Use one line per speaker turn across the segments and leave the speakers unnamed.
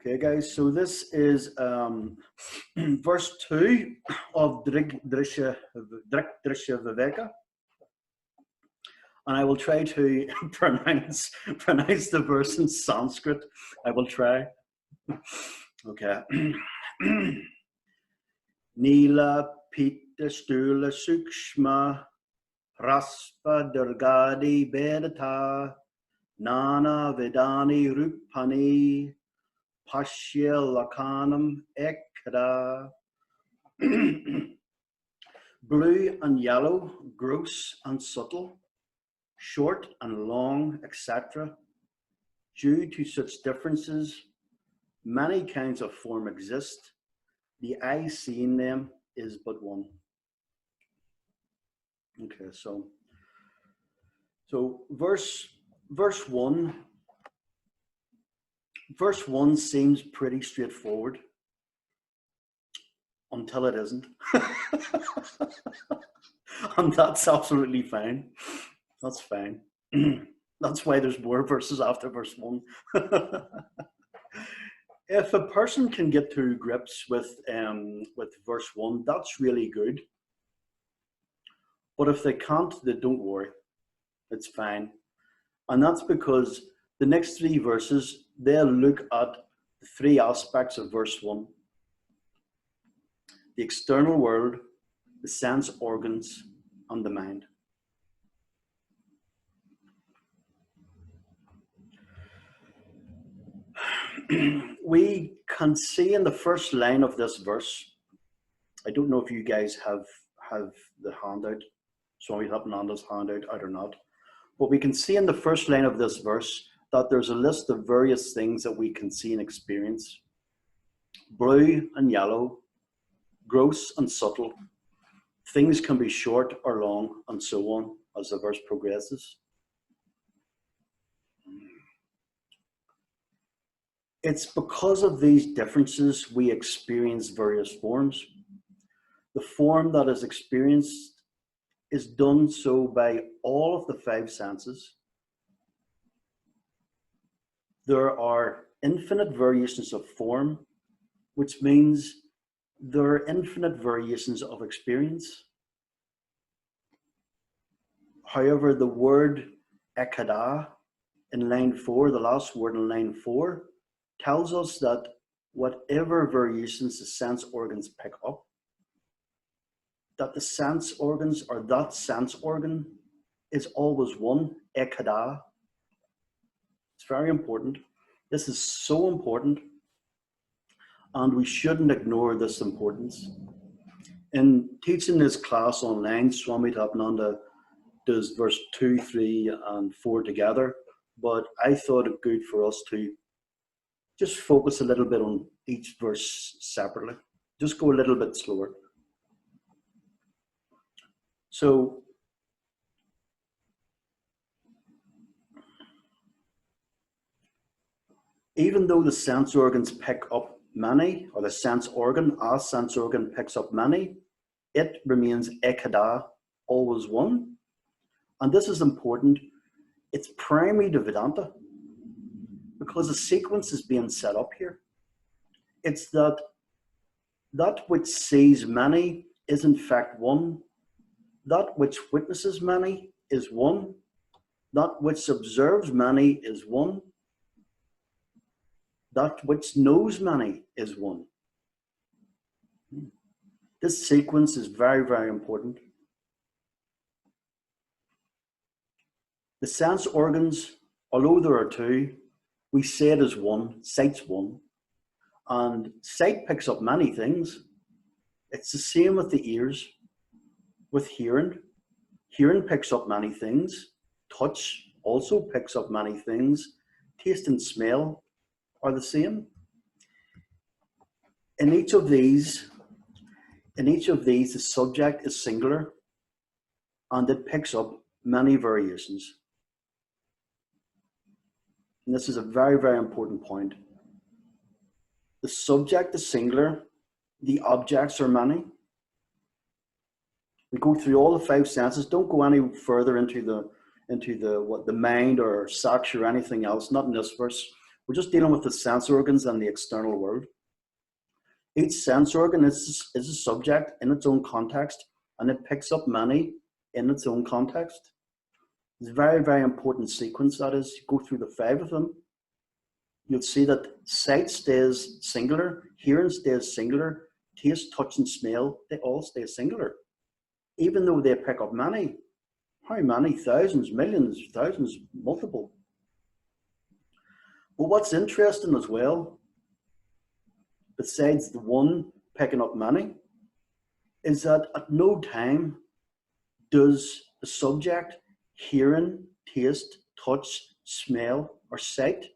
Okay, guys, so this is verse 2 of Drysha Viveka, and I will try to pronounce the verse in Sanskrit. I will try. Okay. Nila Pita Stula Sukshma Raspa Durgadi Vedata Nana Vedani Rupani Pashya Lakanam Ekada. Blue and yellow, gross and subtle, short and long, etc. Due to such differences, many kinds of form exist. The eye seeing them is but one. Okay, so verse 1 seems pretty straightforward until it isn't. And that's absolutely fine. That's fine. That's why there's more verses after verse 1. If a person can get to grips with verse 1, that's really good. But if they can't, then don't worry. It's fine. And that's because the next 3 verses, they'll look at the 3 aspects of verse 1. The external world, the sense organs, and the mind. We can see in the first line of this verse, I don't know if you guys have the handout, so we have Nanda's handout out or not, but we can see in the first line of this verse that there's a list of various things that we can see and experience. Blue and yellow, gross and subtle. Things can be short or long, and so on as the verse progresses. It's because of these differences we experience various forms. The form that is experienced is done so by all of the 5 senses. There are infinite variations of form, which means there are infinite variations of experience. However, the word ekada in line 4, the last word in line 4, tells us that whatever variations the sense organs pick up, that the sense organs or that sense organ is always one, ekada. It's very important. This is so important, and we shouldn't ignore this importance. In teaching this class online, Swami Tapnanda does verse 2, 3, and 4 together, but I thought it good for us to just focus a little bit on each verse separately. Just go a little bit slower. So, even though the sense organs pick up many, or the sense organ, a sense organ picks up many, it remains ekada, always one. And this is important. It's primary to Vedanta, because a sequence is being set up here. It's that which sees many is in fact one. That which witnesses many is one. That which observes many is one. That which knows many is one. This sequence is very, very important. The sense organs, although there are 2, we say it as one, sight's one, and sight picks up many things. It's the same with the ears, with hearing. Hearing picks up many things. Touch also picks up many things. Taste and smell are the same. In each of these, the subject is singular, and it picks up many variations. And this is a very, very important point. The subject is singular, the objects are many. We go through all the 5 senses. Don't go any further into the mind or saksha or anything else, not in this verse. We're just dealing with the sense organs and the external world. Each sense organ is a subject in its own context, and it picks up many in its own context. It's a very, very important sequence, that is. You go through the 5 of them, you'll see that sight stays singular, hearing stays singular, taste, touch, and smell, they all stay singular. Even though they pick up many. How many? Thousands, millions, thousands, multiple. But what's interesting as well, besides the one picking up many, is that at no time does the subject, hearing, taste, touch, smell, or sight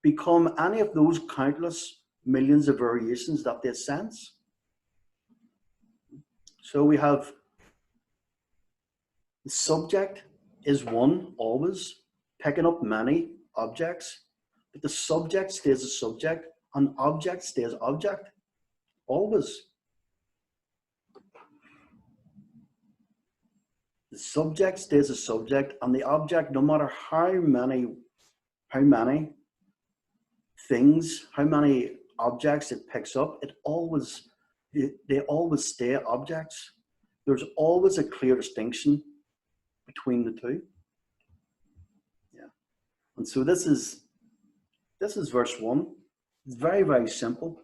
become any of those countless millions of variations that they sense. So we have the subject is one, always, picking up many objects, but the subject stays a subject, and object stays object, always. The subject stays a subject, and the object, no matter how many things, how many objects it picks up, they always stay objects. There's always a clear distinction between the two. Yeah. And so this is verse 1. It's very, very simple.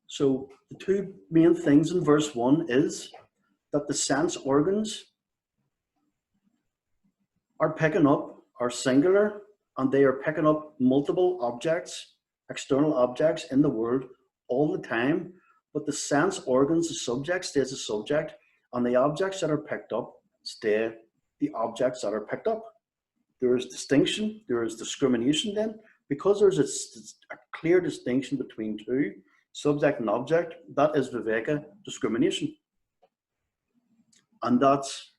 So the two main things in verse 1 is that the sense organs are picking up, are singular, and they are picking up multiple objects, external objects in the world all the time. But the sense organs, the subject stays a subject, and the objects that are picked up stay the objects that are picked up. There is distinction, there is discrimination then, because there's a clear distinction between two, subject and object. That is Viveka, discrimination. And that's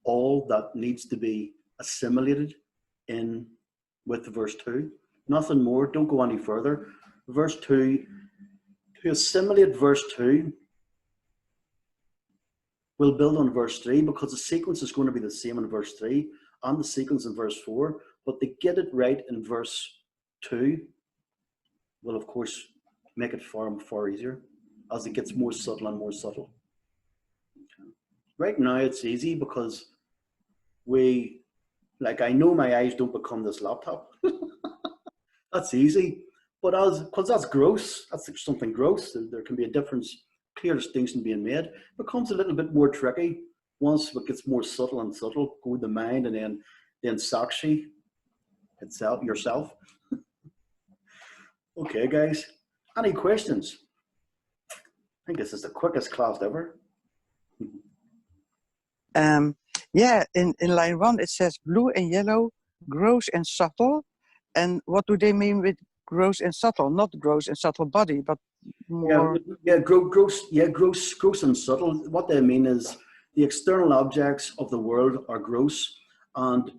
all that needs to be assimilated in with verse 2. Nothing more, don't go any further. Verse 2, to assimilate verse 2, we'll build on verse 3, because the sequence is going to be the same in verse 3 and the sequence in verse 4, but to get it right in verse 2 will of course make it far easier as it gets more subtle and more subtle. Right now it's easy because I know my eyes don't become this laptop. That's easy, but because that's gross, that's something gross, there can be a difference, clear distinction being made. It becomes a little bit more tricky once it gets more subtle and subtle, go with the mind, and then Sakshi itself, yourself. Okay, guys, any questions? I think this is the quickest class ever.
Yeah, in line 1 it says blue and yellow, gross and subtle. And what do they mean with gross and subtle? Not gross and subtle body, but more.
Gross and subtle. What they mean is the external objects of the world are gross, and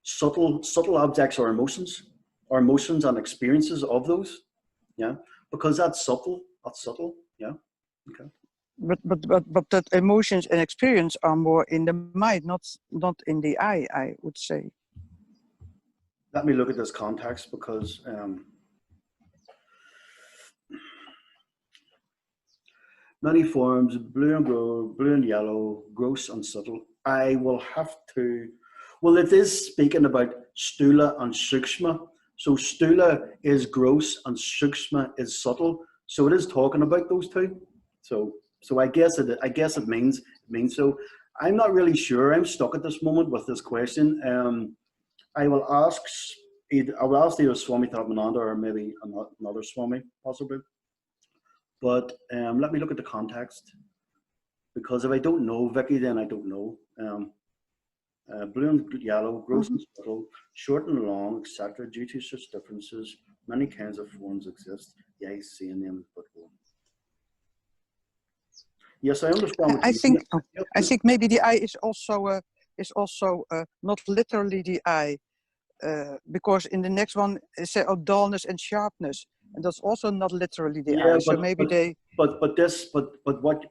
subtle objects are emotions and experiences of those. Yeah, because that's subtle. Yeah. Okay.
But that emotions and experience are more in the mind, not in the eye, I would say.
Let me look at this context, because many forms, blue and yellow, gross and subtle. I will have to, well, it is speaking about stula and sukshma. So stula is gross and sukshma is subtle. So it is talking about those two. So I guess it means so. I'm not really sure. I'm stuck at this moment with this question. I will ask either Swami Taramananda or maybe another Swami, possibly. But let me look at the context, because if I don't know, Vicky, then I don't know. Blue and yellow, gross and subtle, short and long, etc. Due to such differences, many kinds of forms exist. The eye seeing them but one. Yes, I understand.
I think maybe the eye is also not literally the eye, because in the next one it says dullness and sharpness, and that's also not literally the eye. So maybe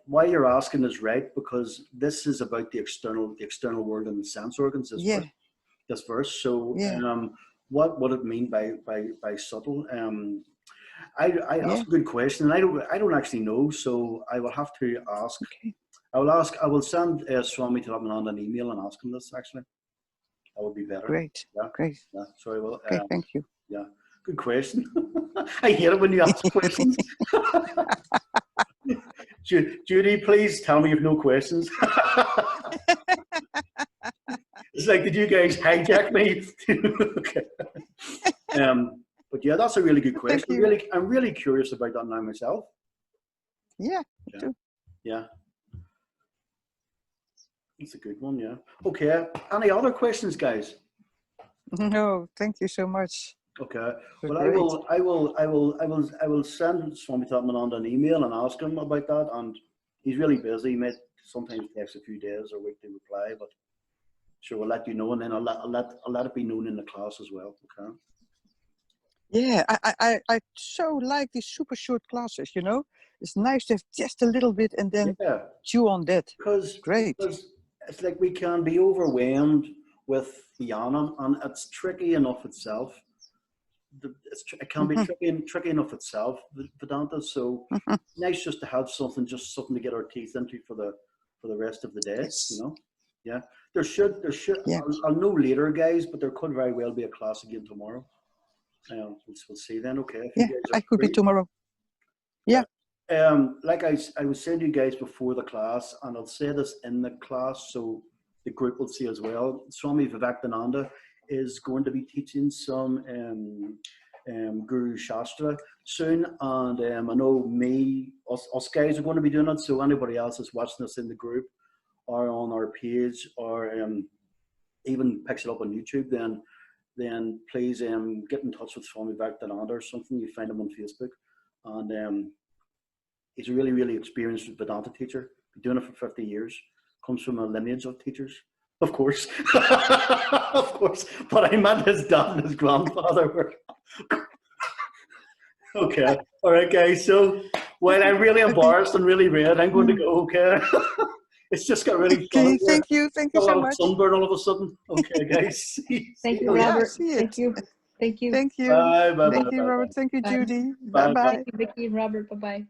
why you're asking is right, because this is about the external world and the sense organs as well. this verse. So,
Yeah.
what would it mean by subtle? I
Yeah.
asked a good question, and I don't actually know, so I will have to ask.
Okay.
I will send Swami Tiramananda an email and ask him this. Actually, that would be better.
Great.
Yeah,
Great.
yeah. So I will.
Okay. Thank you.
Yeah, good question. I hate it when you ask questions. Judy, please tell me you've no questions. It's like, did you guys hijack me? Okay. But yeah, that's a really good question.
Thank you.
I'm really curious about that now myself.
Yeah, me
Yeah.
too.
Yeah. It's a good one, yeah. Okay. Any other questions, guys?
No, thank you so much.
Okay. Well,
Great.
I will send Swami Tatmananda an email and ask him about that. And he's really busy. He might sometimes takes a few days or a week to reply, but sure, we'll let you know, and then I'll let it be known in the class as well. Okay.
Yeah, I so like these super short classes, you know. It's nice to have just a little bit and then chew on that. Great.
Because it's like we can be overwhelmed with Jnana, and it's tricky enough itself. It can be tricky enough itself, Vedanta. So it's nice just to have something to get our teeth into for the rest of the day.
Yes.
You know, yeah. There should.
Yeah.
I'll know later, guys, but there could very well be a class again tomorrow. We'll see then. Okay.
Yeah, I could be tomorrow. Yeah.
Like I was saying to you guys before the class, and I'll say this in the class so the group will see as well. Swami Vivekananda is going to be teaching some Guru Shastra soon, and I know us guys are going to be doing it. So anybody else that's watching us in the group or on our page or even picks it up on YouTube, then please get in touch with Swami Vivekananda or something. You find him on Facebook, and he's a really, really experienced Vedanta teacher. Been doing it for 50 years. Comes from a lineage of teachers, of course. Of course. But I meant his dad and his grandfather were. Okay. All right, guys. So, while I'm really embarrassed and really red, I'm going to go, okay? It's just got really funny.
Thank you. Thank you so much.
Sunburn all of a sudden. Okay, guys.
Thank you, Robert.
Yeah,
Thank you. Thank you.
Thank you.
Bye, bye,
Thank
bye,
you,
bye,
Robert. Thank you,
Bye.
Judy.
Bye,
Bye-bye.
Thank you, Vicky, Robert. Bye-bye.